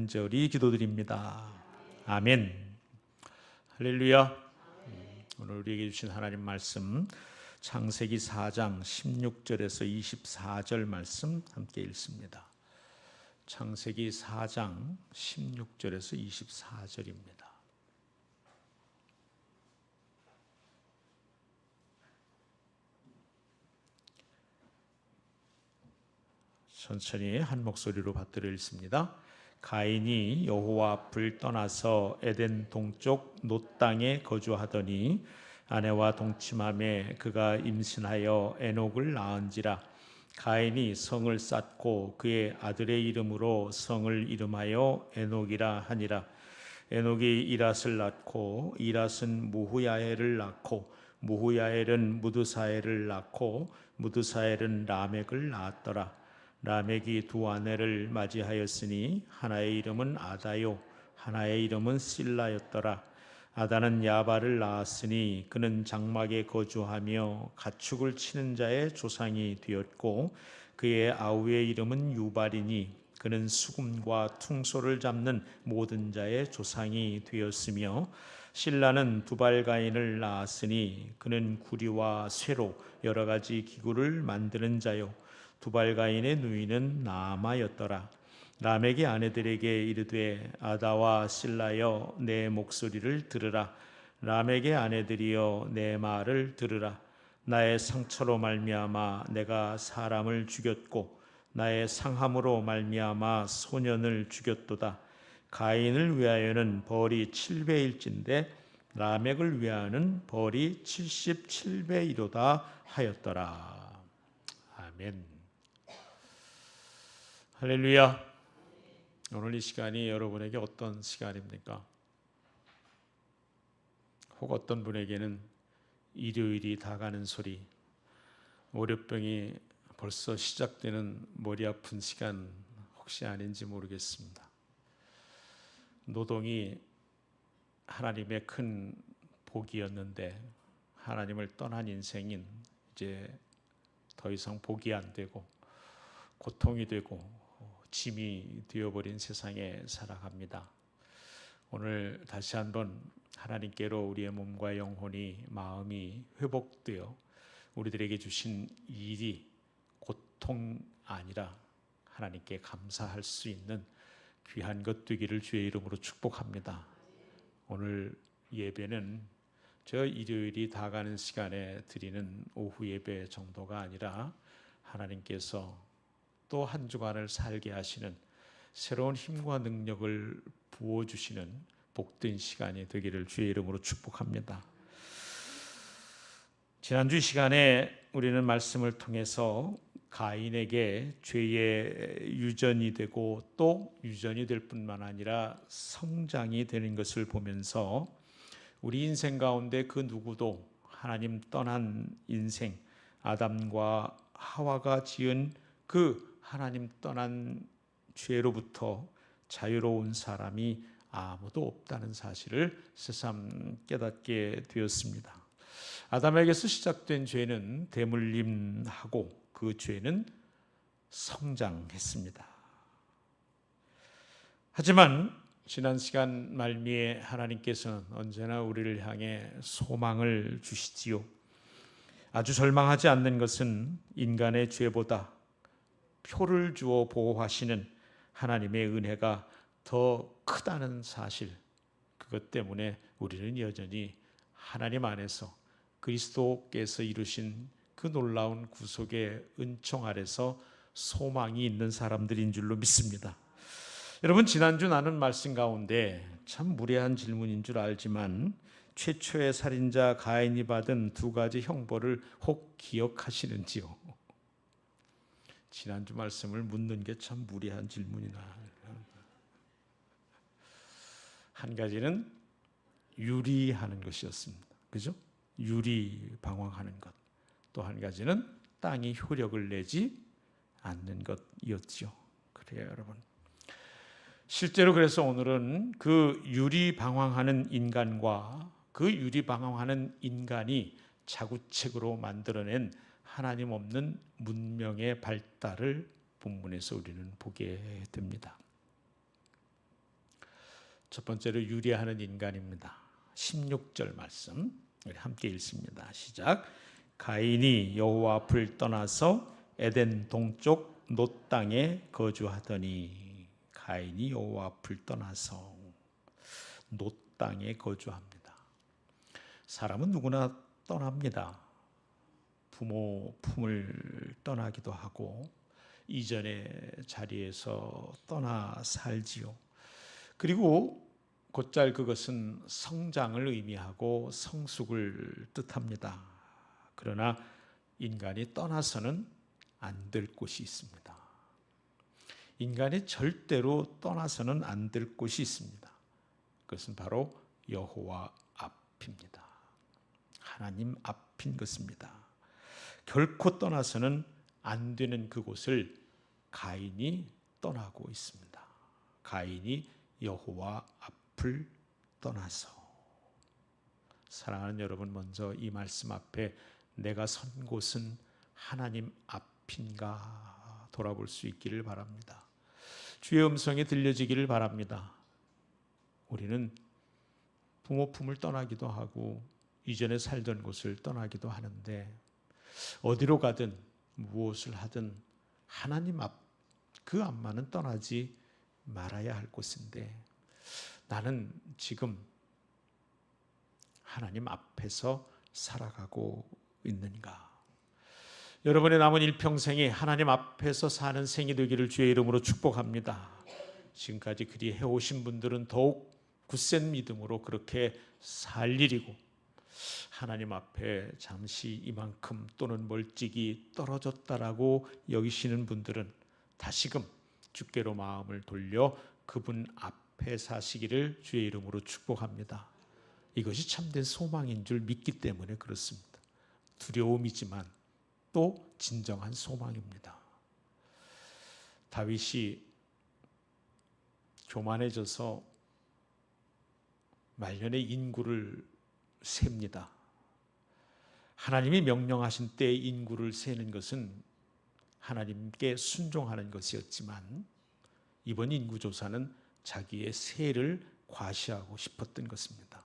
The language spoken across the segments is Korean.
간절히 기도드립니다. 아멘. 할렐루야. 오늘 우리에게 주신 하나님 말씀 창세기 4장 16절에서 24절 말씀 함께 읽습니다. 창세기 4장 16절에서 24절입니다. 천천히 한 목소리로 받들어 읽습니다. 가인이 여호와 앞을 떠나서 에덴 동쪽 놋 땅에 거주하더니 아내와 동침하매 그가 임신하여 에녹을 낳은지라. 가인이 성을 쌓고 그의 아들의 이름으로 성을 이름하여 에녹이라 하니라. 에녹이 이랏을 낳고 이랏은 무후야엘을 낳고 무후야엘은 무드사엘을 낳고 무드사엘은 라멕을 낳았더라. 라멕이 두 아내를 맞이하였으니 하나의 이름은 아다요 하나의 이름은 실라였더라. 아다는 야발을 낳았으니 그는 장막에 거주하며 가축을 치는 자의 조상이 되었고 그의 아우의 이름은 유발이니 그는 수금과 퉁소를 잡는 모든 자의 조상이 되었으며 실라는 두발가인을 낳았으니 그는 구리와 쇠로 여러 가지 기구를 만드는 자요 두발가인의 누이는 나아마였더라. 라멕의 아내들에게 이르되 아다와 실라여 내 목소리를 들으라. 라멕의 아내들이여 내 말을 들으라. 나의 상처로 말미암아 내가 사람을 죽였고 나의 상함으로 말미암아 소년을 죽였도다. 가인을 위하여는 벌이 7배일진데 라멕을 위하여는 벌이 77배이로다 하였더라. 아멘. 할렐루야. 오늘 이 시간이 여러분에게 어떤 시간입니까? 혹 어떤 분에게는 일요일이 다가는 소리, 월요병이 벌써 시작되는 머리 아픈 시간 혹시 아닌지 모르겠습니다. 노동이 하나님의 큰 복이었는데 하나님을 떠난 인생인 이제 더 이상 복이 안 되고 고통이 되고 짐이 되어버린 세상에 살아갑니다. 오늘 다시 한번 하나님께로 우리의 몸과 영혼이 마음이 회복되어 우리들에게 주신 일이 고통 아니라 하나님께 감사할 수 있는 귀한 것 되기를 주의 이름으로 축복합니다. 오늘 예배는 저 일요일이 다가는 시간에 드리는 오후 예배 정도가 아니라 하나님께서 또 한 주간을 살게 하시는 새로운 힘과 능력을 부어주시는 복된 시간이 되기를 주의 이름으로 축복합니다. 지난주 시간에 우리는 말씀을 통해서 가인에게 죄의 유전이 되고 또 유전이 될 뿐만 아니라 성장이 되는 것을 보면서 우리 인생 가운데 그 누구도 하나님 떠난 인생, 아담과 하와가 지은 그 하나님 떠난 죄로부터 자유로운 사람이 아무도 없다는 사실을 새삼 깨닫게 되었습니다. 아담에게서 시작된 죄는 대물림하고 그 죄는 성장했습니다. 하지만 지난 시간 말미에 하나님께서는 언제나 우리를 향해 소망을 주시지요. 아주 절망하지 않는 것은 인간의 죄보다 표를 주어 보호하시는 하나님의 은혜가 더 크다는 사실, 그것 때문에 우리는 여전히 하나님 안에서 그리스도께서 이루신 그 놀라운 구속의 은총 아래서 소망이 있는 사람들인 줄로 믿습니다. 여러분, 지난주 나눈 말씀 가운데 참 무례한 질문인 줄 알지만 최초의 살인자 가인이 받은 두 가지 형벌을 혹 기억하시는지요? 지난주 말씀을 묻는 게 참 무례한 질문이나. 한 가지는 유리하는 것이었습니다. 그죠? 유리 방황하는 것. 또 한 가지는 땅이 효력을 내지 않는 것이었죠. 그래요, 여러분. 실제로 그래서 오늘은 그 유리 방황하는 인간과 그 유리 방황하는 인간이 자구책으로 만들어낸 하나님 없는 문명의 발달을 본문에서 우리는 보게 됩니다. 첫 번째로 유리하는 인간입니다. 16절 말씀 우리 함께 읽습니다. 시작. 가인이 여호와 앞을 떠나서 에덴 동쪽 놋 땅에 거주하더니. 가인이 여호와 앞을 떠나서 놋 땅에 거주합니다. 사람은 누구나 떠납니다. 부모 품을 떠나기도 하고 이전의 자리에서 떠나 살지요. 그리고 곧잘 그것은 성장을 의미하고 성숙을 뜻합니다. 그러나 인간이 떠나서는 안 될 곳이 있습니다. 인간이 절대로 떠나서는 안 될 곳이 있습니다. 그것은 바로 여호와 앞입니다. 하나님 앞인 것입니다. 결코 떠나서는 안 되는 그곳을 가인이 떠나고 있습니다. 가인이 여호와 앞을 떠나서. 사랑하는 여러분, 먼저 이 말씀 앞에 내가 선 곳은 하나님 앞인가 돌아볼 수 있기를 바랍니다. 주의 음성이 들려지기를 바랍니다. 우리는 부모 품을 떠나기도 하고 이전에 살던 곳을 떠나기도 하는데 어디로 가든 무엇을 하든 하나님 앞, 그 앞만은 떠나지 말아야 할 곳인데 나는 지금 하나님 앞에서 살아가고 있는가? 여러분의 남은 일평생이 하나님 앞에서 사는 생이 되기를 주의 이름으로 축복합니다. 지금까지 그리 해오신 분들은 더욱 굳센 믿음으로 그렇게 살 일이고 하나님 앞에 잠시 이만큼 또는 멀찍이 떨어졌다라고 여기시는 분들은 다시금 주께로 마음을 돌려 그분 앞에 사시기를 주의 이름으로 축복합니다. 이것이 참된 소망인 줄 믿기 때문에 그렇습니다. 두려움이지만 또 진정한 소망입니다. 다윗이 교만해져서 말년에 인구를 셉니다. 하나님이 명령하신 때에 인구를 세는 것은 하나님께 순종하는 것이었지만 이번 인구조사는 자기의 세를 과시하고 싶었던 것입니다.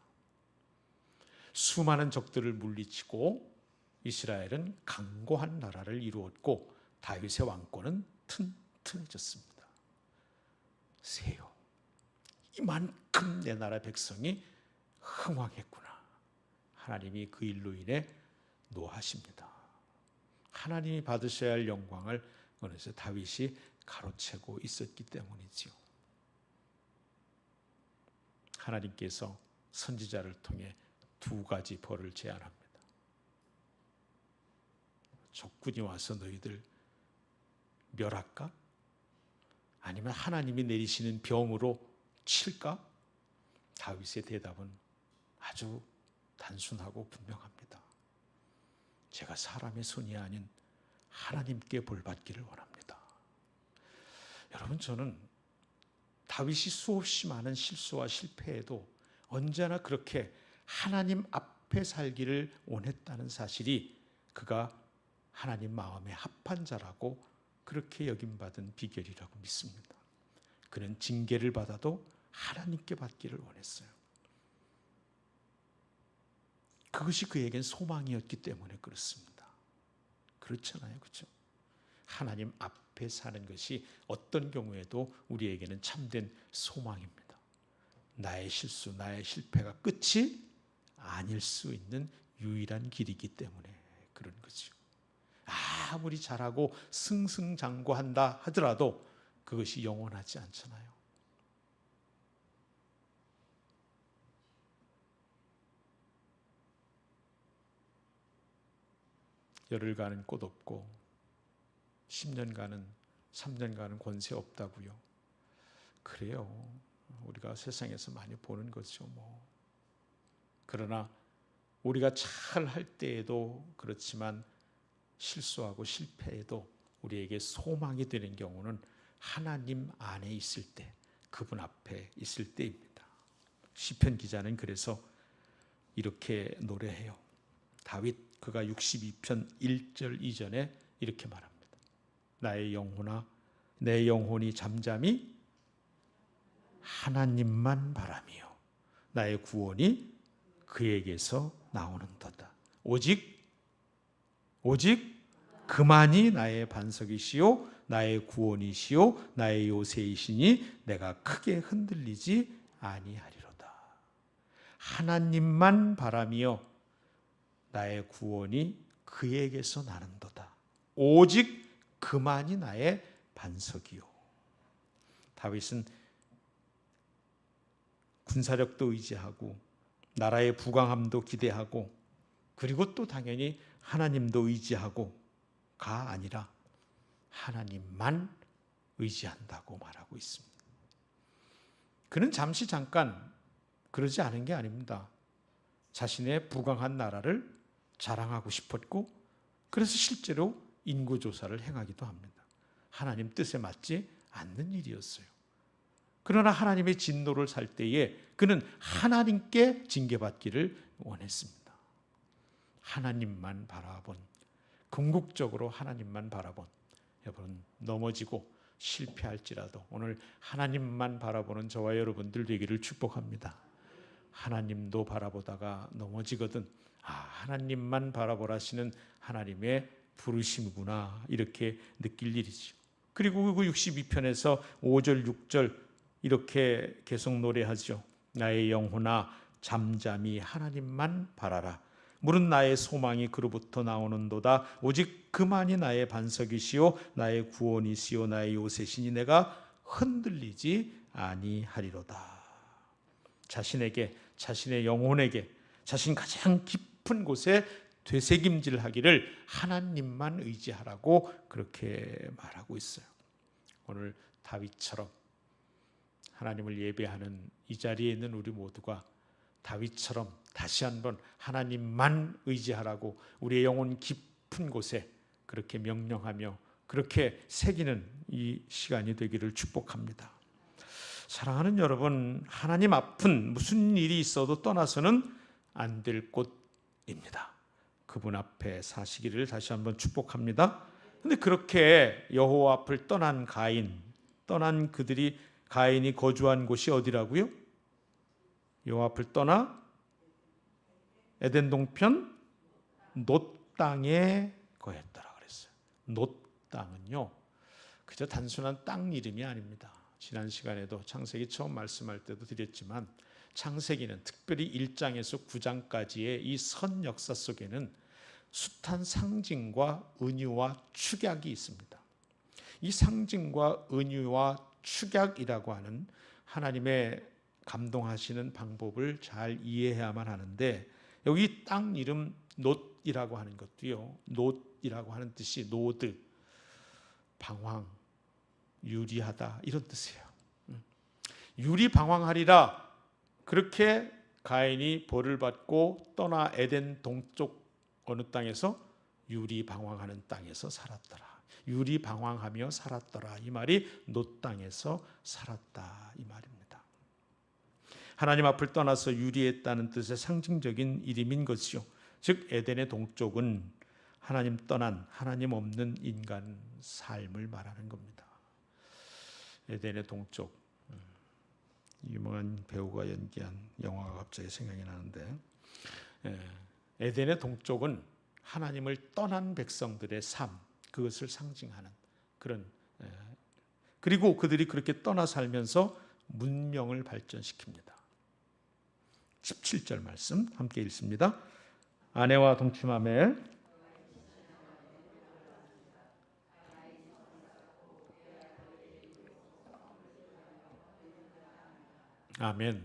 수많은 적들을 물리치고 이스라엘은 강고한 나라를 이루었고 다윗의 왕권은 튼튼해졌습니다. 세요. 이만큼 내 나라 백성이 흥왕했구나. 하나님이 그 일로 인해 노하십니다. 하나님이 받으셔야 할 영광을 어느새 다윗이 가로채고 있었기 때문이지요. 하나님께서 선지자를 통해 두 가지 벌을 제안합니다. 적군이 와서 너희들 멸할까? 아니면 하나님이 내리시는 병으로 칠까? 다윗의 대답은 아주 단순하고 분명합니다. 제가 사람의 손이 아닌 하나님께 벌받기를 원합니다. 여러분, 저는 다윗이 수없이 많은 실수와 실패에도 언제나 그렇게 하나님 앞에 살기를 원했다는 사실이 그가 하나님 마음에 합한 자라고 그렇게 여김받은 비결이라고 믿습니다. 그는 징계를 받아도 하나님께 받기를 원했어요. 그것이 그에겐 소망이었기 때문에 그렇습니다. 그렇잖아요, 그렇죠? 하나님 앞에 사는 것이 어떤 경우에도 우리에게는 참된 소망입니다. 나의 실수, 나의 실패가 끝이 아닐 수 있는 유일한 길이기 때문에 그런 거죠. 아무리 잘하고 승승장구한다 하더라도 그것이 영원하지 않잖아요. 열흘간은 꽃 없고 10년간은 3년간은 권세 없다고요. 그래요. 우리가 세상에서 많이 보는 거죠. 그러나 우리가 잘 할 때에도 그렇지만 실수하고 실패해도 우리에게 소망이 되는 경우는 하나님 안에 있을 때, 그분 앞에 있을 때입니다. 시편 기자는 그래서 이렇게 노래해요. 다윗 그가 62편 1절 2절에 이렇게 말합니다. 나의 영혼아, 내 영혼이 잠잠히 하나님만 바라며 나의 구원이 그에게서 나오는도다. 오직 그만이 나의 반석이시요 나의 구원이시요 나의 요새이시니 내가 크게 흔들리지 아니하리로다. 하나님만 바라며 나의 구원이 그에게서 나는도다. 오직 그만이 나의 반석이요. 다윗은 군사력도 의지하고 나라의 부강함도 기대하고 그리고 또 당연히 하나님도 의지하고가 아니라 하나님만 의지한다고 말하고 있습니다. 그는 잠깐 그러지 않은 게 아닙니다. 자신의 부강한 나라를 자랑하고 싶었고 그래서 실제로 인구조사를 행하기도 합니다. 하나님 뜻에 맞지 않는 일이었어요. 그러나 하나님의 진노를 살 때에 그는 하나님께 징계받기를 원했습니다. 하나님만 바라본, 궁극적으로 하나님만 바라본, 여러분 넘어지고 실패할지라도 오늘 하나님만 바라보는 저와 여러분들 되기를 축복합니다. 하나님도 바라보다가 넘어지거든 하나님만 바라보라시는 하나님의 부르심이구나 이렇게 느낄 일이죠. 그리고 그 62편에서 5절 6절 이렇게 계속 노래하죠. 나의 영혼아 잠잠히 하나님만 바라라. 물은 나의 소망이 그로부터 나오는도다. 오직 그만이 나의 반석이시요 나의 구원이시요 나의 요새시니 내가 흔들리지 아니하리로다. 자신에게, 자신의 영혼에게, 자신 가장 깊은 곳에 되새김질하기를 하나님만 의지하라고 그렇게 말하고 있어요. 오늘 다윗처럼 하나님을 예배하는 이 자리에 있는 우리 모두가 다윗처럼 다시 한번 하나님만 의지하라고 우리의 영혼 깊은 곳에 그렇게 명령하며 그렇게 새기는 이 시간이 되기를 축복합니다. 사랑하는 여러분, 하나님 앞은 무슨 일이 있어도 떠나서는 안 될 곳입니다. 그분 앞에 사시기를 다시 한번 축복합니다. 그런데 그렇게 여호와 앞을 떠난 떠난 그들이 가인이 거주한 곳이 어디라고요? 여호와 앞을 떠나 에덴 동편 놋 땅에 거했더라 그랬어요. 놋 땅은요, 그저 단순한 땅 이름이 아닙니다. 지난 시간에도 창세기 처음 말씀할 때도 드렸지만 창세기는 특별히 1장에서 9장까지의 이 선 역사 속에는 숱한 상징과 은유와 축약이 있습니다. 이 상징과 은유와 축약이라고 하는 하나님의 감동하시는 방법을 잘 이해해야만 하는데 여기 땅 이름 놋이라고 하는 것도요. 놋이라고 하는 뜻이 노드, 방황, 유리하다 이런 뜻이에요. 유리방황하리라 그렇게 가인이 벌을 받고 떠나 에덴 동쪽 어느 땅에서 유리방황하는 땅에서 살았더라. 유리방황하며 살았더라. 이 말이 놋 땅에서 살았다 이 말입니다. 하나님 앞을 떠나서 유리했다는 뜻의 상징적인 이름인 것이요. 즉 에덴의 동쪽은 하나님 떠난 하나님 없는 인간 삶을 말하는 겁니다. 에덴의 동쪽, 유명한 배우가 연기한 영화가 갑자기 생각이 나는데 에덴의 동쪽은 하나님을 떠난 백성들의 삶, 그것을 상징하는 그런, 그리고 그들이 그렇게 떠나 살면서 문명을 발전시킵니다. 17절 말씀 함께 읽습니다. 아내와 동침하며 아멘.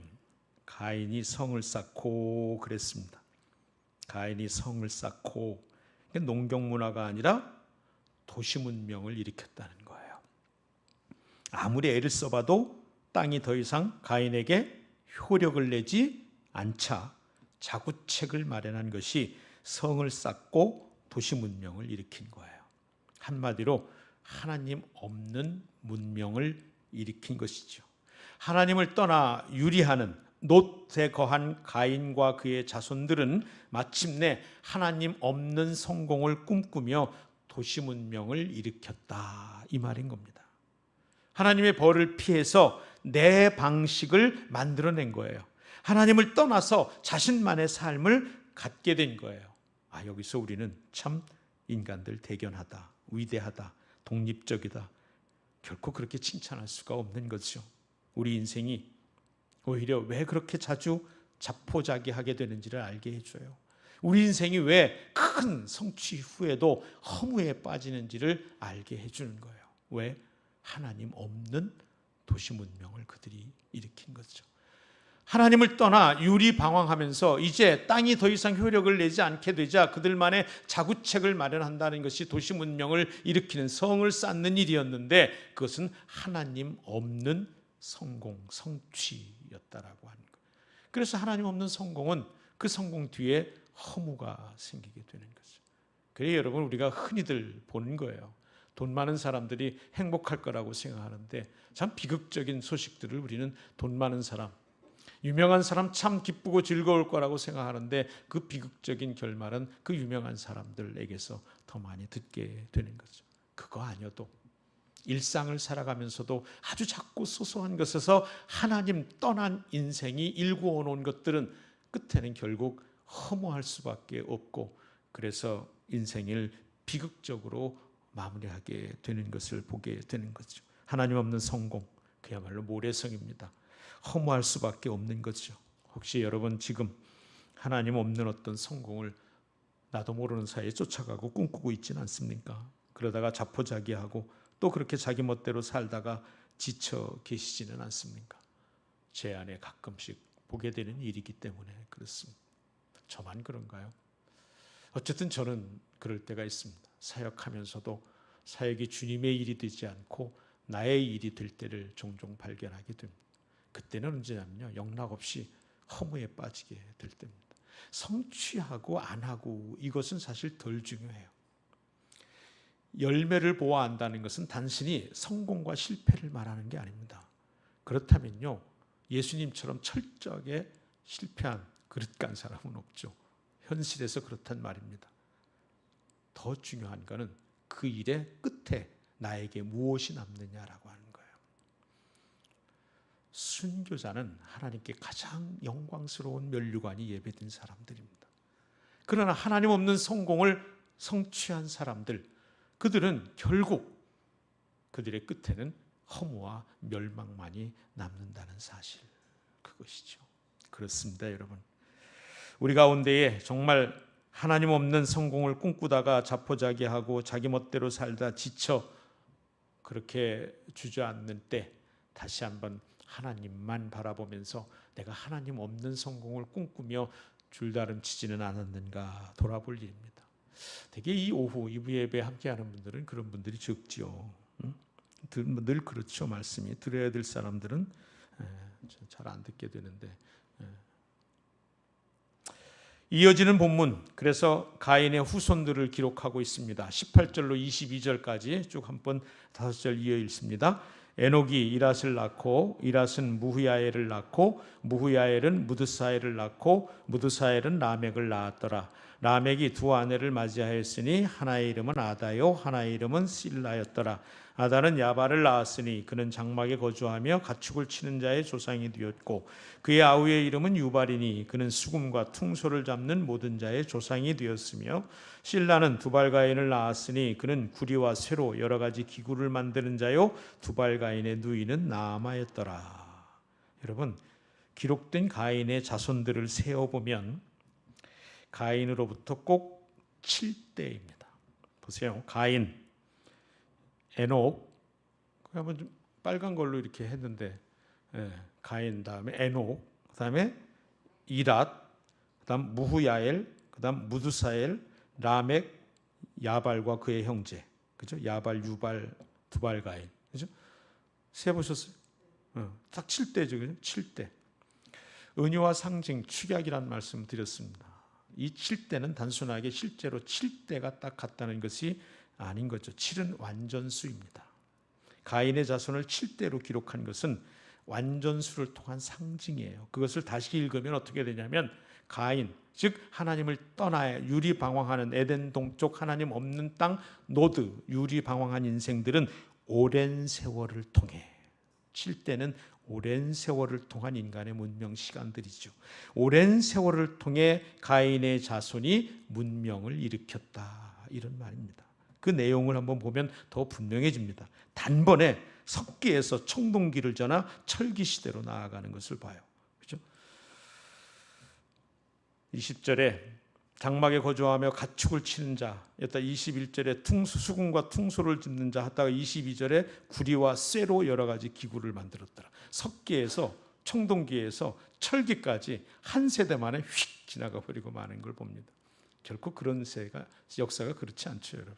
가인이 성을 쌓고 그랬습니다. 가인이 성을 쌓고 농경 문화가 아니라 도시 문명을 일으켰다는 거예요. 아무리 애를 써봐도 땅이 더 이상 가인에게 효력을 내지 않자 자구책을 마련한 것이 성을 쌓고 도시 문명을 일으킨 거예요. 한마디로 하나님 없는 문명을 일으킨 것이죠. 하나님을 떠나 유리하는 놋에 거한 가인과 그의 자손들은 마침내 하나님 없는 성공을 꿈꾸며 도시 문명을 일으켰다 이 말인 겁니다. 하나님의 벌을 피해서 내 방식을 만들어낸 거예요. 하나님을 떠나서 자신만의 삶을 갖게 된 거예요. 여기서 우리는 참 인간들 대견하다, 위대하다, 독립적이다, 결코 그렇게 칭찬할 수가 없는 거죠. 우리 인생이 오히려 왜 그렇게 자주 자포자기하게 되는지를 알게 해줘요. 우리 인생이 왜 큰 성취 후에도 허무에 빠지는지를 알게 해주는 거예요. 왜? 하나님 없는 도시 문명을 그들이 일으킨 거죠. 하나님을 떠나 유리방황하면서 이제 땅이 더 이상 효력을 내지 않게 되자 그들만의 자구책을 마련한다는 것이 도시 문명을 일으키는, 성을 쌓는 일이었는데, 그것은 하나님 없는 성공, 성취였다라고 하는 거예요. 그래서 하나님 없는 성공은 그 성공 뒤에 허무가 생기게 되는 거죠. 그래서 여러분, 우리가 흔히들 보는 거예요. 돈 많은 사람들이 행복할 거라고 생각하는데 참 비극적인 소식들을 우리는 돈 많은 사람, 유명한 사람 참 기쁘고 즐거울 거라고 생각하는데 그 비극적인 결말은 그 유명한 사람들에게서 더 많이 듣게 되는 거죠. 그거 아니어도 일상을 살아가면서도 아주 작고 소소한 것에서 하나님 떠난 인생이 일구어 놓은 것들은 끝에는 결국 허무할 수밖에 없고, 그래서 인생을 비극적으로 마무리하게 되는 것을 보게 되는 거죠. 하나님 없는 성공, 그야말로 모래성입니다. 허무할 수밖에 없는 거죠. 혹시 여러분 지금 하나님 없는 어떤 성공을 나도 모르는 사이에 쫓아가고 꿈꾸고 있지는 않습니까? 그러다가 자포자기하고 또 그렇게 자기 멋대로 살다가 지쳐 계시지는 않습니까? 제 안에 가끔씩 보게 되는 일이기 때문에 그렇습니다. 저만 그런가요? 어쨌든 저는 그럴 때가 있습니다. 사역하면서도 사역이 주님의 일이 되지 않고 나의 일이 될 때를 종종 발견하게 됩니다. 그때는 언제냐면요, 영락없이 허무에 빠지게 될 때입니다. 성취하고 안 하고 이것은 사실 덜 중요해요. 열매를 보아 안다는 것은 단순히 성공과 실패를 말하는 게 아닙니다. 그렇다면요, 예수님처럼 철저하게 실패한 그릇 간 사람은 없죠. 현실에서 그렇단 말입니다. 더 중요한 것은 그 일의 끝에 나에게 무엇이 남느냐라고 하는 거예요. 순교자는 하나님께 가장 영광스러운 면류관이 예배된 사람들입니다. 그러나 하나님 없는 성공을 성취한 사람들, 그들은 결국 그들의 끝에는 허무와 멸망만이 남는다는 사실, 그것이죠. 그렇습니다, 여러분. 우리 가운데에 정말 하나님 없는 성공을 꿈꾸다가 자포자기하고 자기 멋대로 살다 지쳐 그렇게 주저앉는 때 다시 한번 하나님만 바라보면서 내가 하나님 없는 성공을 꿈꾸며 줄다름치지는 않았는가 돌아볼 일입니다. 되게 이 오후 2부 예배 함께하는 분들은 그런 분들이 적지요. 늘 그렇죠. 말씀이 들어야 될 사람들은 잘 안 듣게 되는데. 이어지는 본문, 그래서 가인의 후손들을 기록하고 있습니다. 18절로 22절까지 쭉 한번 5절 이어 읽습니다. 에녹이 이랏을 낳고 이랏은 무후야엘을 낳고 무후야엘은 무드사엘을 낳고 무드사엘은 라멕을 낳았더라. 라멕이 두 아내를 맞이하였으니 하나의 이름은 아다요 하나의 이름은 실라였더라. 아다는 야발을 낳았으니 그는 장막에 거주하며 가축을 치는 자의 조상이 되었고 그의 아우의 이름은 유발이니 그는 수금과 퉁소를 잡는 모든 자의 조상이 되었으며 실라는 두발가인을 낳았으니 그는 구리와 쇠로 여러 가지 기구를 만드는 자요 두발가인의 누이는 나아마였더라. 여러분, 기록된 가인의 자손들을 세어보면 가인으로부터 꼭 7대입니다. 보세요. 가인, 에녹, 한번 좀 빨간 걸로 이렇게 했는데, 가인 다음에 에녹, 그다음에 이랏, 그다음 무후야엘, 그다음 무드사엘, 라멕, 야발과 그의 형제, 그죠? 야발, 유발, 두발가인, 그죠? 세 보셨어요? 딱 7대죠, 그죠? 7대. 은유와 상징, 축약이라는 말씀 드렸습니다. 이 7대는 단순하게 실제로 7대가 딱 같다는 것이 아닌 거죠. 7은 완전수입니다. 가인의 자손을 7대로 기록한 것은 완전수를 통한 상징이에요. 그것을 다시 읽으면 어떻게 되냐면 가인, 즉 하나님을 떠나 유리방황하는 에덴 동쪽 하나님 없는 땅 노드, 유리방황한 인생들은 오랜 세월을 통해 7대는 오랜 세월을 통한 인간의 문명 시간들이죠. 오랜 세월을 통해 가인의 자손이 문명을 일으켰다, 이런 말입니다. 그 내용을 한번 보면 더 분명해집니다. 단번에 석기에서 청동기를 지나 철기 시대로 나아가는 것을 봐요. 그렇죠? 20절에 장막에 거주하며 가축을 치는 자, 여기다 21절에 수금과 퉁소를 짚는 자 하다가 22절에 구리와 쇠로 여러 가지 기구를 만들었더라. 석기에서 청동기에서 철기까지 한 세대 만에 휙 지나가 버리고 마는 걸 봅니다. 결코 그런 역사가 그렇지 않죠, 여러분.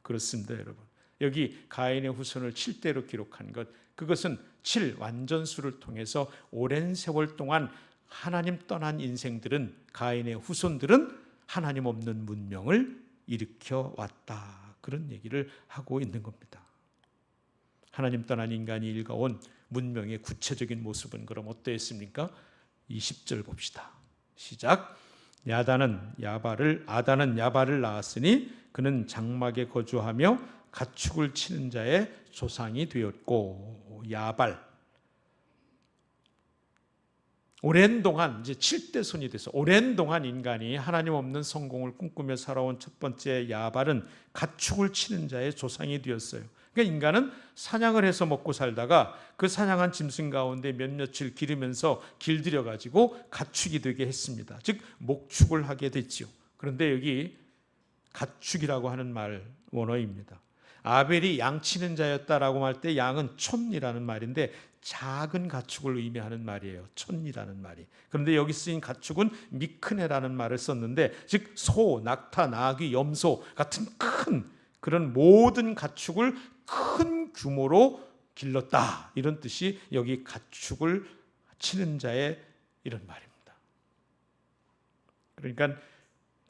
그렇습니다, 여러분. 여기 가인의 후손을 7대로 기록한 것, 그것은 7 완전수를 통해서 오랜 세월 동안 하나님 떠난 인생들은, 가인의 후손들은 하나님 없는 문명을 일으켜 왔다, 그런 얘기를 하고 있는 겁니다. 하나님 떠난 인간이 일가온 문명의 구체적인 모습은 그럼 어떠했습니까? 20절 봅시다. 시작. 아단은 야발을 낳았으니 그는 장막에 거주하며 가축을 치는 자의 조상이 되었고, 야발, 오랜 동안 이제 7대 손이 돼서 오랜 동안 인간이 하나님 없는 성공을 꿈꾸며 살아온 첫 번째 야발은 가축을 치는 자의 조상이 되었어요. 그러니까 인간은 사냥을 해서 먹고 살다가 그 사냥한 짐승 가운데 몇몇을 기르면서 길들여 가지고 가축이 되게 했습니다. 즉 목축을 하게 됐죠. 그런데 여기 가축이라고 하는 말 원어입니다. 아벨이 양 치는 자였다라고 할 때 양은 촌이라는 말인데 작은 가축을 의미하는 말이에요. 촌이라는 말이. 그런데 여기 쓰인 가축은 미크네라는 말을 썼는데, 즉 소, 낙타, 나귀, 염소 같은 큰 그런 모든 가축을 큰 규모로 길렀다, 이런 뜻이 여기 가축을 치는 자의 이런 말입니다. 그러니까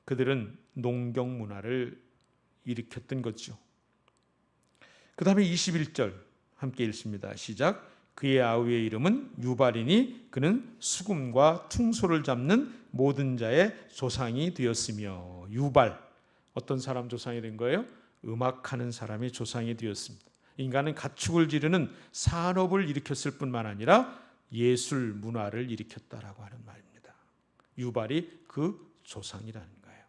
그들은 농경 문화를 일으켰던 거죠. 그 다음에 21절 함께 읽습니다. 시작. 그의 아우의 이름은 유발이니 그는 수금과 퉁소를 잡는 모든 자의 조상이 되었으며. 유발, 어떤 사람 조상이 된 거예요? 음악하는 사람이 조상이 되었습니다. 인간은 가축을 기르는 산업을 일으켰을 뿐만 아니라 예술 문화를 일으켰다라고 하는 말입니다. 유발이 그 조상이라는 거예요.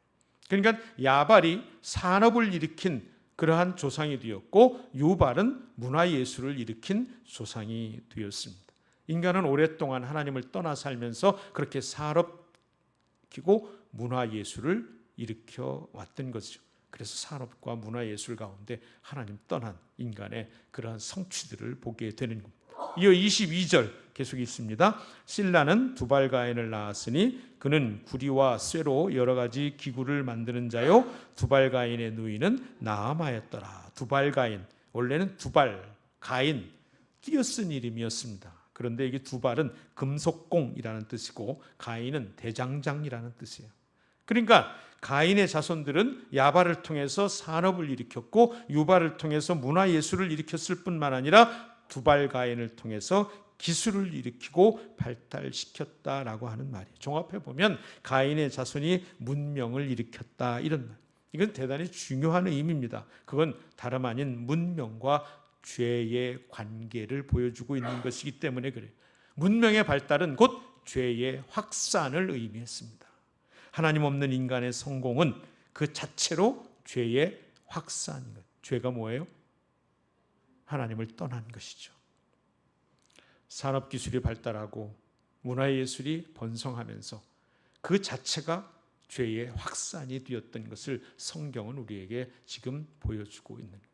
그러니까 야발이 산업을 일으킨 그러한 조상이 되었고, 유발은 문화예술을 일으킨 조상이 되었습니다. 인간은 오랫동안 하나님을 떠나 살면서 그렇게 산업이고 문화예술을 일으켜 왔던 것이죠. 그래서 산업과 문화예술 가운데 하나님 떠난 인간의 그러한 성취들을 보게 되는 겁니다. 이어 22절 계속 있습니다. 실라는 두발가인을 낳았으니 그는 구리와 쇠로 여러 가지 기구를 만드는 자요, 두발가인의 누이는 나아마였더라. 두발가인, 원래는 두발가인, 띄어쓴 이름이었습니다. 그런데 이게 두발은 금속공이라는 뜻이고 가인은 대장장이라는 뜻이에요. 그러니까 가인의 자손들은 야발을 통해서 산업을 일으켰고 유발을 통해서 문화예술을 일으켰을 뿐만 아니라 두발가인을 통해서 기술을 일으키고 발달시켰다라고 하는 말이에요. 종합해 보면 가인의 자손이 문명을 일으켰다, 이런 말. 이건 대단히 중요한 의미입니다. 그건 다름 아닌 문명과 죄의 관계를 보여주고 있는 것이기 때문에 그래요. 문명의 발달은 곧 죄의 확산을 의미했습니다. 하나님 없는 인간의 성공은 그 자체로 죄의 확산인 거예요. 죄가 뭐예요? 하나님을 떠난 것이죠. 산업기술이 발달하고 문화예술이 번성하면서 그 자체가 죄의 확산이 되었던 것을 성경은 우리에게 지금 보여주고 있는 거예요.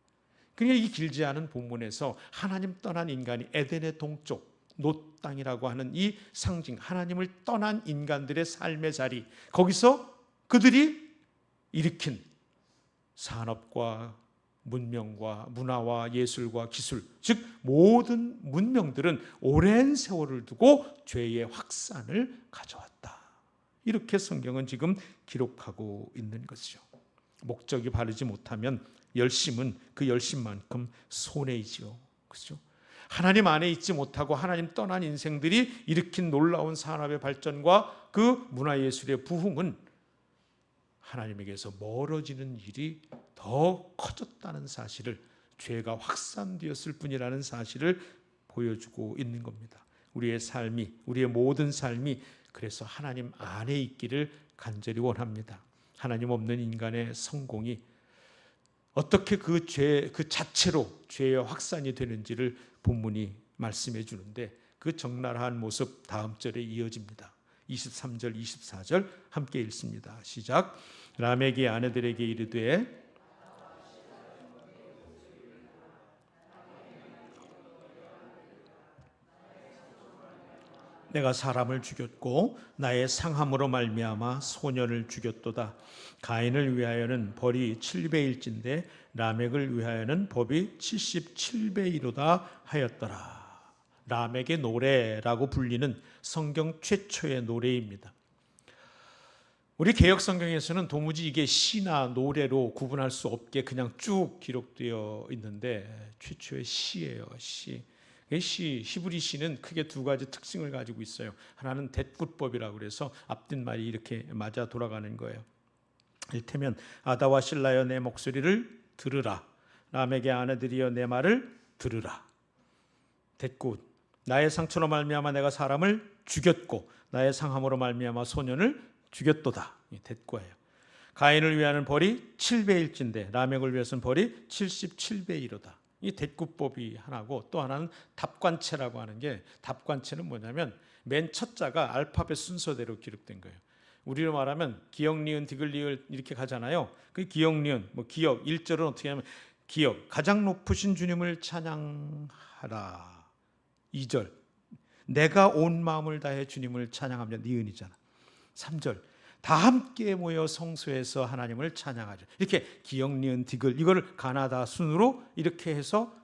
그러니까 이 길지 않은 본문에서 하나님 떠난 인간이 에덴의 동쪽 놋 땅이라고 하는 이 상징, 하나님을 떠난 인간들의 삶의 자리, 거기서 그들이 일으킨 산업과 문명과 문화와 예술과 기술, 즉 모든 문명들은 오랜 세월을 두고 죄의 확산을 가져왔다. 이렇게 성경은 지금 기록하고 있는 것이죠. 목적이 바르지 못하면 열심은 그 열심만큼 손해이죠. 그렇죠? 하나님 안에 있지 못하고 하나님 떠난 인생들이 일으킨 놀라운 산업의 발전과 그 문화예술의 부흥은 하나님에게서 멀어지는 일이 더 커졌다는 사실을, 죄가 확산되었을 뿐이라는 사실을 보여주고 있는 겁니다. 우리의 삶이, 우리의 모든 삶이 그래서 하나님 안에 있기를 간절히 원합니다. 하나님 없는 인간의 성공이 어떻게 그 죄, 그 자체로 죄의 확산이 되는지를 본문이 말씀해 주는데 그 적나라한 모습 다음 절에 이어집니다. 23절, 24절 함께 읽습니다. 시작. 라멕이 아내들에게 이르되 내가 사람을 죽였고 나의 상함으로 말미암아 소년을 죽였도다. 가인을 위하여는 벌이 7배일진데 라멕을 위하여는 법이 77배이로다 하였더라. 라멕의 노래라고 불리는 성경 최초의 노래입니다. 우리 개역 성경에서는 도무지 이게 시나 노래로 구분할 수 없게 그냥 쭉 기록되어 있는데 최초의 시예요. 시. 히브리 시는 크게 두 가지 특징을 가지고 있어요. 하나는 뎃굿법이라고 그래서 앞뒷 말이 이렇게 맞아 돌아가는 거예요. 이를테면 아다와 실라여 내 목소리를 들으라. 라멕의 아내들이여 내 말을 들으라. 뎃굿. 나의 상처로 말미암아 내가 사람을 죽였고 나의 상함으로 말미암아 소년을 죽였도다. 뎃굿이에요. 가인을 위하는 벌이 7배일진데 라멕을 위해서는 벌이 77배이로다. 이 뎃굿법이 하나고 또 하나는 답관체라고 하는 게 답관체는 뭐냐면 맨 첫 자가 알파벳 순서대로 기록된 거예요. 우리로 말하면 기역, 니은, 디귿, 리을 이렇게 가잖아요. 그 기역, 니은, 뭐 기역 1절은 어떻게 하면 기역 가장 높으신 주님을 찬양하라. 2절 내가 온 마음을 다해 주님을 찬양합니다. 니은이잖아. 3절 다 함께 모여 성소에서 하나님을 찬양하죠. 이렇게 기역, 니은, 디귿 이거를 가나다 순으로 이렇게 해서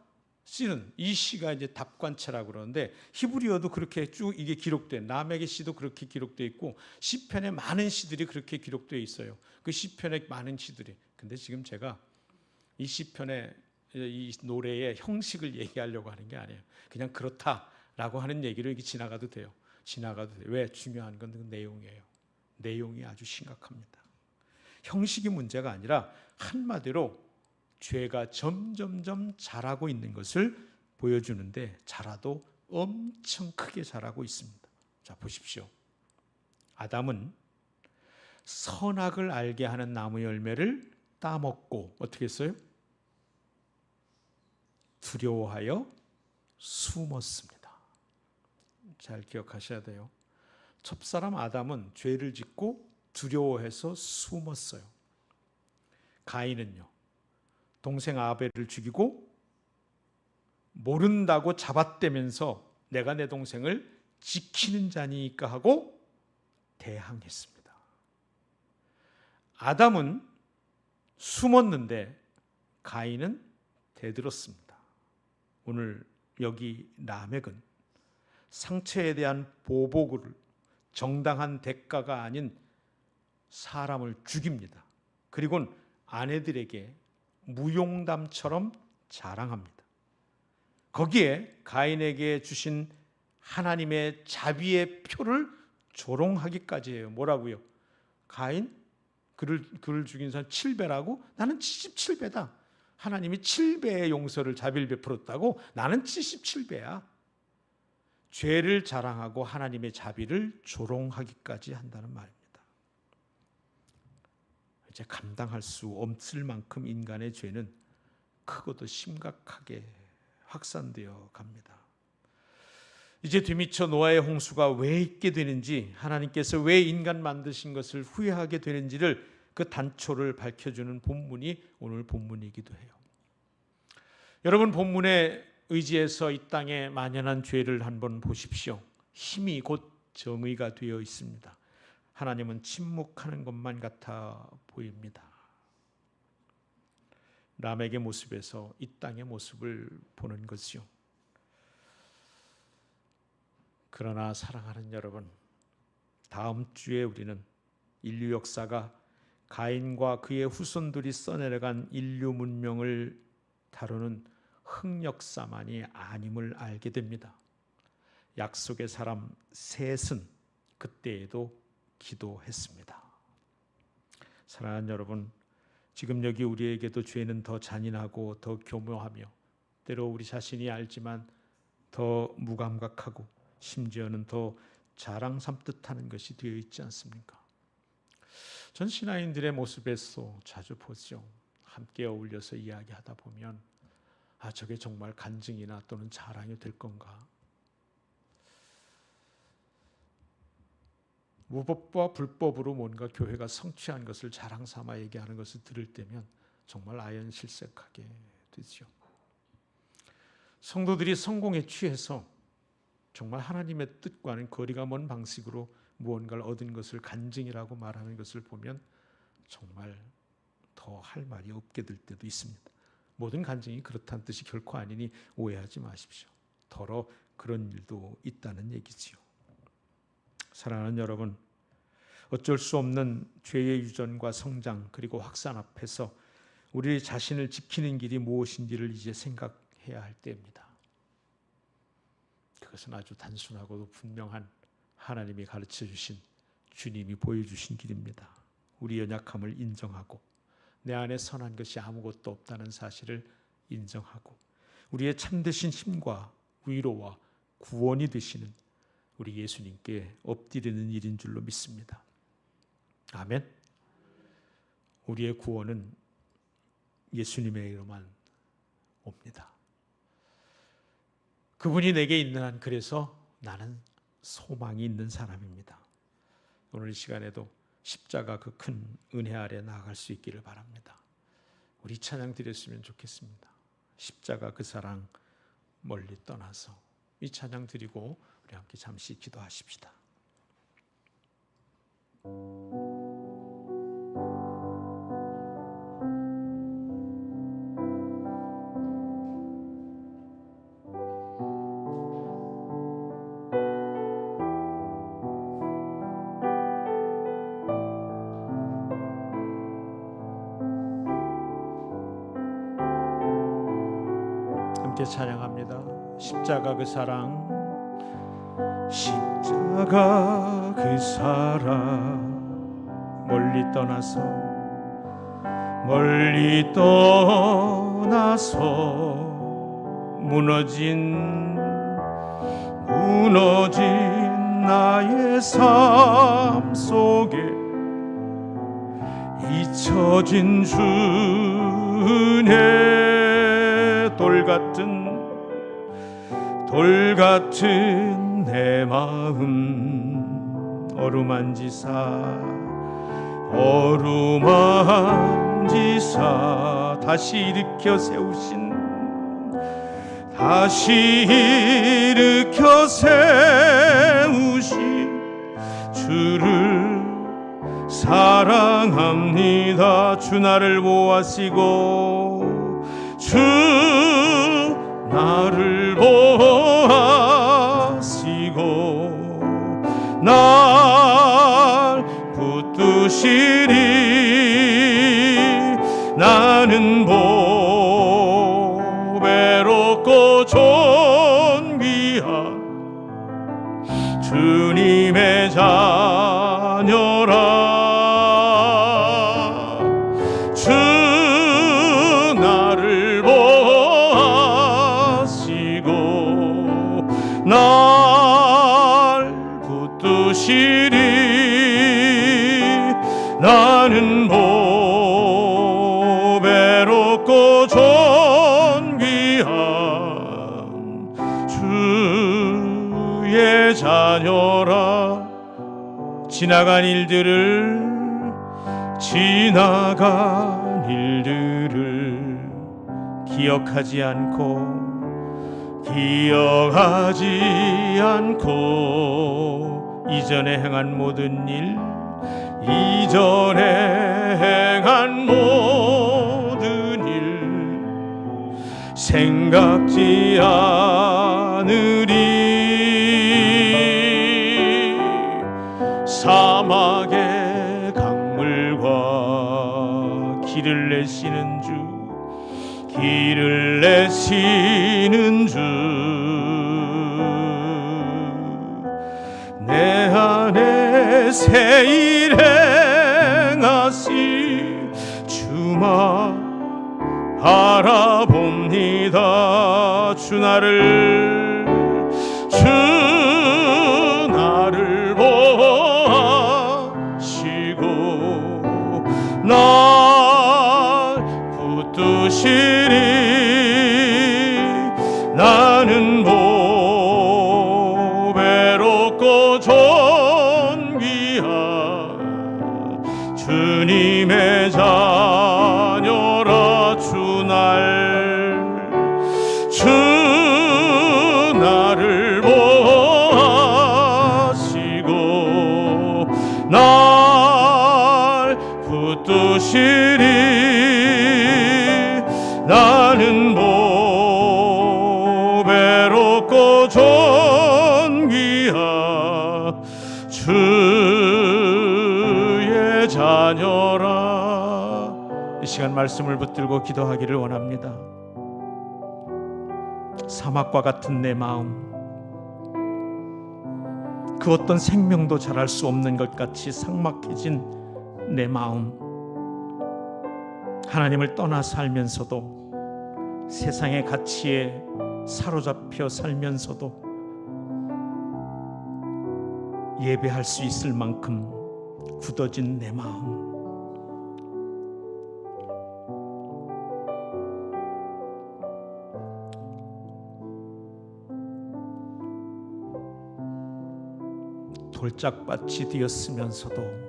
쓰는 이 시가 이제 답관체라고 그러는데 히브리어도 그렇게 쭉 이게 기록된 라멕의 시도 그렇게 기록되어 있고 시편에 많은 시들이 그렇게 기록되어 있어요. 그 시편에 많은 시들이. 근데 지금 제가 이 시편의 이 노래의 형식을 얘기하려고 하는 게 아니에요. 그냥 그렇다라고 하는 얘기로 이게 지나가도 돼요. 지나가도 돼요. 왜? 중요한 건 그 내용이에요. 내용이 아주 심각합니다. 형식이 문제가 아니라 한마디로 죄가 점점점 자라고 있는 것을 보여주는데 자라도 엄청 크게 자라고 있습니다. 자, 보십시오. 아담은 선악을 알게 하는 나무 열매를 따먹고 어떻게 했어요? 두려워하여 숨었습니다. 잘 기억하셔야 돼요. 첫사람 아담은 죄를 짓고 두려워해서 숨었어요. 가인은요. 동생 아벨을 죽이고 모른다고 잡아떼면서 내가 내 동생을 지키는 자니까 하고 대항했습니다. 아담은 숨었는데 가인은 대들었습니다. 오늘 여기 라멕은 상처에 대한 보복을 정당한 대가가 아닌 사람을 죽입니다. 그리고는 아내들에게 무용담처럼 자랑합니다. 거기에 가인에게 주신 하나님의 자비의 표를 조롱하기까지 해요. 뭐라고요? 가인 그를 죽인 사람 7배라고? 나는 77배다. 하나님이 7배의 용서를 자비를 베풀었다고? 나는 77배야. 죄를 자랑하고 하나님의 자비를 조롱하기까지 한다는 말입니다. 이제 감당할 수 없을 만큼 인간의 죄는 크고도 심각하게 확산되어 갑니다. 이제 뒤미쳐 노아의 홍수가 왜 있게 되는지, 하나님께서 왜 인간 만드신 것을 후회하게 되는지를 그 단초를 밝혀주는 본문이 오늘 본문이기도 해요. 여러분, 본문에 의지해서 이 땅에 만연한 죄를 한번 보십시오. 힘이 곧 정의가 되어 있습니다. 하나님은 침묵하는 것만 같아 보입니다. 라멕의 모습에서 이 땅의 모습을 보는 것이요. 그러나 사랑하는 여러분, 다음 주에 우리는 인류 역사가 가인과 그의 후손들이 써내려간 인류 문명을 다루는 흑역사만이 아님을 알게 됩니다. 약속의 사람 셋은 그때에도 기도했습니다. 사랑하는 여러분, 지금 여기 우리에게도 죄는 더 잔인하고 더 교묘하며 때로 우리 자신이 알지만 더 무감각하고 심지어는 더 자랑 삼듯하는 것이 되어 있지 않습니까? 전 신앙인들의 모습에서 자주 보죠. 함께 어울려서 이야기하다 보면 저게 정말 간증이나 또는 자랑이 될 건가? 무법과 불법으로 뭔가 교회가 성취한 것을 자랑 삼아 얘기하는 것을 들을 때면 정말 아연실색하게 되죠. 성도들이 성공에 취해서 정말 하나님의 뜻과는 거리가 먼 방식으로 무언가를 얻은 것을 간증이라고 말하는 것을 보면 정말 더 할 말이 없게 될 때도 있습니다. 모든 간증이 그렇다는 뜻이 결코 아니니 오해하지 마십시오. 더러 그런 일도 있다는 얘기지요. 사랑하는 여러분, 어쩔 수 없는 죄의 유전과 성장 그리고 확산 앞에서 우리 자신을 지키는 길이 무엇인지를 이제 생각해야 할 때입니다. 그것은 아주 단순하고도 분명한 하나님이 가르쳐 주신, 주님이 보여주신 길입니다. 우리 연약함을 인정하고 내 안에 선한 것이 아무것도 없다는 사실을 인정하고 우리의 참되신 힘과 위로와 구원이 되시는 우리 예수님께 엎드리는 일인 줄로 믿습니다. 아멘. 우리의 구원은 예수님의 이름만 옵니다. 그분이 내게 있는 한 그래서 나는 소망이 있는 사람입니다. 오늘 이 시간에도 십자가 그 큰 은혜 아래 나아갈 수 있기를 바랍니다. 우리 찬양 드렸으면 좋겠습니다. 십자가 그 사랑 멀리 떠나서. 이 찬양 드리고 우리 함께 잠시 기도하십시다. 함께 찬양합니다. 십자가 그 사랑, 십자가 그 사랑 멀리 떠나서 무너진 나의 삶 속에 잊혀진 주의 돌 같은 내 마음 어루만지사 다시 일으켜 세우신 주를 사랑합니다. 주 나를 보아시고 주 나를 보아시고 날 붙드시리. 나는 보배롭고 존귀한 주님의 자녀라. 주 나를 보아시고 날 붙드시리. 나는 보배롭고 존귀한 주의 자녀라. 지나간 일들을 기억하지 않고 이전에 행한 모든 일 생각지 않으리. 사막의 강물과 길을 내시는 주 내 안에 새 일 행하시. 주만 바라봅니다. 주 나를 높고 존귀하 주님의 자녀라. 주 나를 보하시고 날 붙드시리. 나는 보배롭고 존귀하 주의 자녀라. 이 시간 말씀을 붙들고 기도하기를 원합니다. 사막과 같은 내 마음, 그 어떤 생명도 자랄 수 없는 것 같이 삭막해진 내 마음, 하나님을 떠나 살면서도 세상의 가치에 사로잡혀 살면서도 예배할 수 있을 만큼 굳어진 내 마음, 돌짝밭이 되었으면서도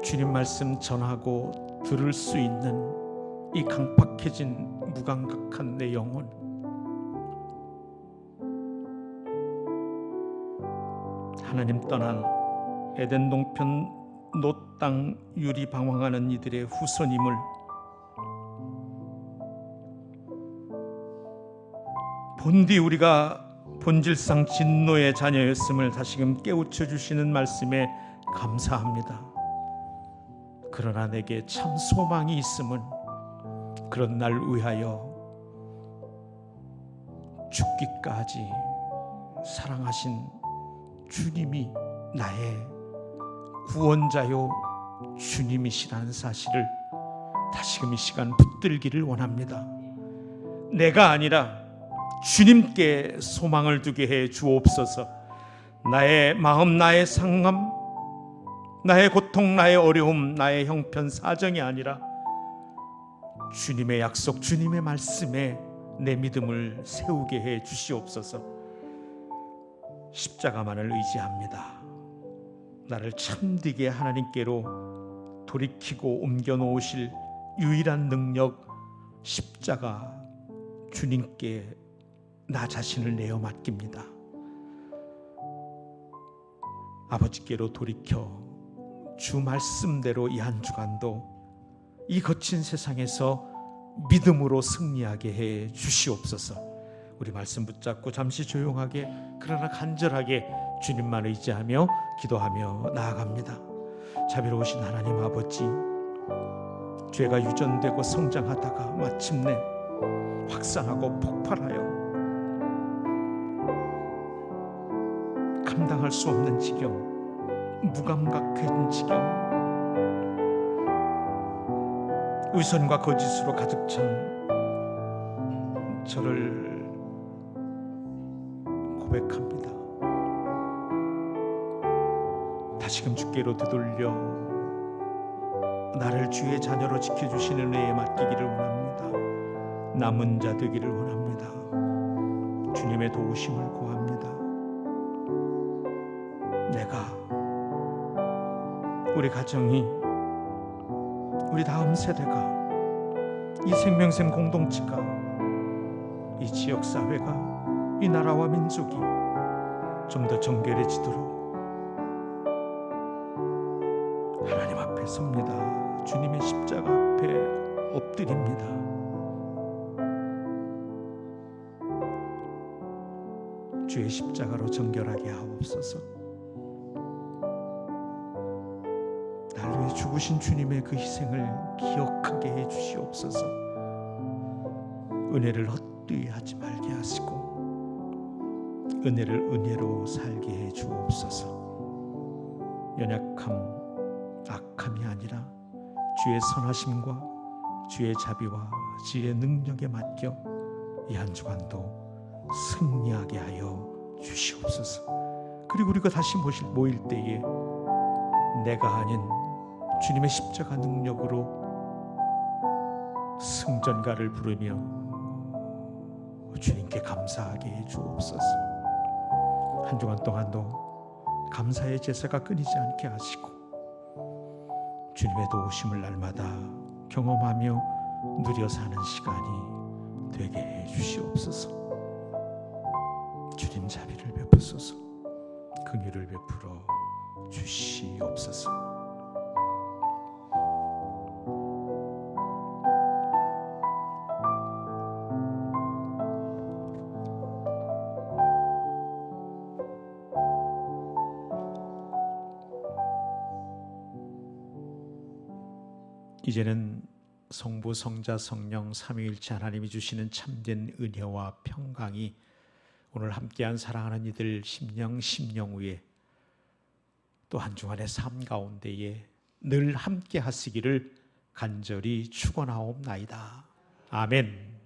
주님 말씀 전하고 들을 수 있는 이 강팍해진 무감각한 내 영혼, 하나님 떠난 에덴 동편 놋 땅 유리 방황하는 이들의 후손임을 본디 우리가 본질상 진노의 자녀였음을 다시금 깨우쳐 주시는 말씀에 감사합니다. 그러나 내게 참 소망이 있음은 그런 날 위하여 죽기까지 사랑하신 주님이 나의 구원자요 주님이시라는 사실을 다시금 이 시간 붙들기를 원합니다. 내가 아니라 주님께 소망을 두게 해 주옵소서. 나의 마음, 나의 상함, 나의 고통, 나의 어려움, 나의 형편 사정이 아니라 주님의 약속, 주님의 말씀에 내 믿음을 세우게 해 주시옵소서. 십자가만을 의지합니다. 나를 참되게 하나님께로 돌이키고 옮겨 놓으실 유일한 능력, 십자가 주님께 나 자신을 내어 맡깁니다. 아버지께로 돌이켜 주 말씀대로 이 한 주간도 이 거친 세상에서 믿음으로 승리하게 해 주시옵소서. 우리 말씀 붙잡고 잠시 조용하게 그러나 간절하게 주님만 의지하며 기도하며 나아갑니다. 자비로우신 하나님 아버지, 죄가 유전되고 성장하다가 마침내 확산하고 폭발하여 감당할 수 없는 지경, 무감각해진 지경, 의선과 거짓으로 가득 찬 저를 고백합니다. 다시금 주께로 되돌려 나를 주의 자녀로 지켜주시는 은혜에 맡기기를 원합니다. 남은 자 되기를 원합니다. 주님의 도우심을 구합니다. 내가, 우리 가정이, 우리 다음 세대가, 이 생명샘 공동체가, 이 지역사회가, 이 나라와 민족이 좀 더 정결해지도록 하나님 앞에 섭니다. 주님의 십자가 앞에 엎드립니다. 주의 십자가로 정결하게 하옵소서. 날 위해 죽으신 주님의 그 희생을 기억하게 해 주시옵소서. 은혜를 헛되이 하지 말게 하시고 은혜를 은혜로 살게 해 주옵소서. 연약함, 악함이 아니라 주의 선하심과 주의 자비와 주의 능력에 맡겨 이 한 주간도 승리하게 하여 주시옵소서. 그리고 우리가 다시 모일 때에 내가 아닌 주님의 십자가 능력으로 승전가를 부르며 주님께 감사하게 해 주옵소서. 한 주간 동안도 감사의 제사가 끊이지 않게 하시고 주님의 도우심을 날마다 경험하며 누려 사는 시간이 되게 해 주시옵소서. 주님 자비를 베푸소서. 긍휼을 베풀어 주시옵소서. 이제는 성부, 성자, 성령 삼위일체 하나님이 주시는 참된 은혜와 평강이 오늘 함께한 사랑하는 이들 심령 위에 또 한 주간의 삶 가운데에 늘 함께 하시기를 간절히 축원하옵나이다. 아멘.